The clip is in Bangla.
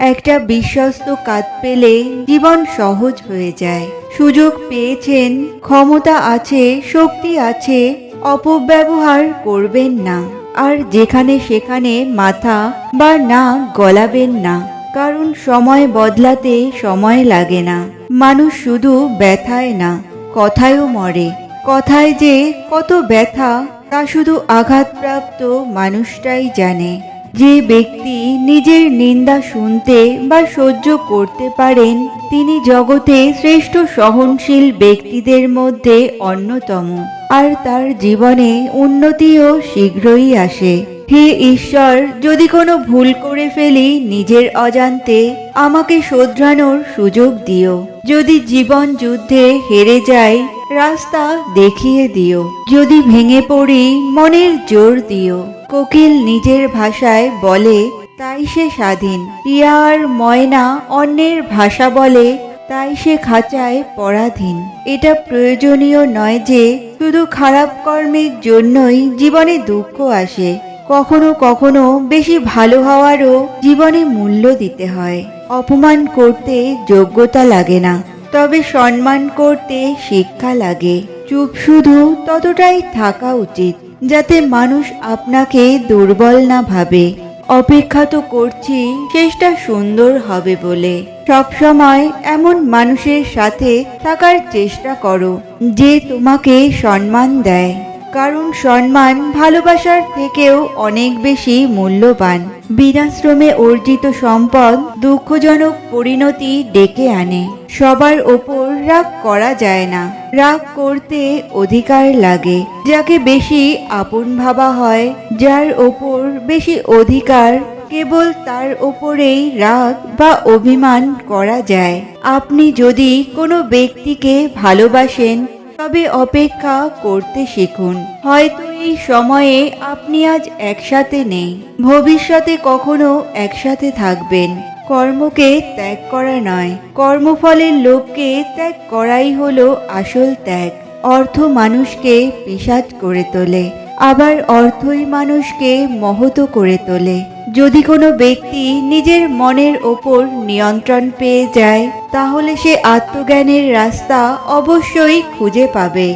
একটা বিশ্বস্ত কাঁধ পেলে জীবন সহজ হয়ে যায়। সুযোগ পেয়েছেন, ক্ষমতা আছে, শক্তি আছে, অপব্যবহার করবেন না। আর যেখানে সেখানে মাথা বা নাক গলাবেন না, কারণ সময় বদলাতে সময় লাগে না। মানুষ শুধু ব্যথায় না, কথায়ও মরে। কথায় যে কত ব্যথা তা শুধু আঘাতপ্রাপ্ত মানুষটাই জানে। যে ব্যক্তি নিজের নিন্দা শুনতে বা সহ্য করতে পারেন, তিনি জগতে শ্রেষ্ঠ সহনশীল ব্যক্তিদের মধ্যে অন্যতম। আর তার জীবনে উন্নতিও শীঘ্রই আসে। হে ঈশ্বর, যদি কোনো ভুল করে ফেলি নিজের অজান্তে, আমাকে শোধরানোর সুযোগ দিও। যদি জীবন যুদ্ধে হেরে যাই, রাস্তা দেখিয়ে দিও। যদি ভেঙে পড়ি, মনের জোর দিও। কোকিল নিজের ভাষায় বলে, তাই সে স্বাধীন। টিয়া আর ময়না অন্যের ভাষা বলে, তাই সে খাঁচায় পরাধীন। এটা প্রয়োজনীয় নয় যে শুধু খারাপ কর্মের জন্যই জীবনে দুঃখ আসে। কখনো কখনো বেশি ভালো হওয়ারও জীবনে মূল্য দিতে হয়। অপমান করতে যোগ্যতা লাগে না, তবে সম্মান করতে শিক্ষা লাগে। চুপ শুধু ততটাই থাকা উচিত যাতে মানুষ আপনাকে দুর্বল না ভাবে। অপেক্ষা তো করছি শেষটা সুন্দর হবে বলে। সবসময় এমন মানুষের সাথে থাকার চেষ্টা করো যে তোমাকে সম্মান দেয়, কারণ সম্মান ভালোবাসার থেকেও অনেক বেশি মূল্যবান। বিনাশ্রমে অর্জিত সম্পদ দুঃখজনক পরিণতি ডেকে আনে। সবার ওপর রাগ করা যায় না, রাগ করতে অধিকার লাগে। যাকে বেশি আপন ভাবা হয়, যার ওপর বেশি অধিকার, কেবল তার ওপরেই রাগ বা অভিমান করা যায়। আপনি যদি কোনো ব্যক্তিকে ভালোবাসেন, তবে অপেক্ষা করতে শিখুন। হয়তো এই সময়ে আপনি আজ একসাথে নেই, ভবিষ্যতে কখনো একসাথে থাকবেন। কর্মকে ত্যাগ করা নয়, কর্মফলের লোভকে ত্যাগ করাই হলো আসল ত্যাগ। অর্থ মানুষকে পিশাচ করে তোলে, আবার অর্থই মানুষকে মহৎ করে তোলে। যদি কোনো ব্যক্তি নিজের মনের ওপর নিয়ন্ত্রণ পেয়ে যায়, তাহলে সে আত্মজ্ঞানের রাস্তা অবশ্যই খুঁজে পাবে।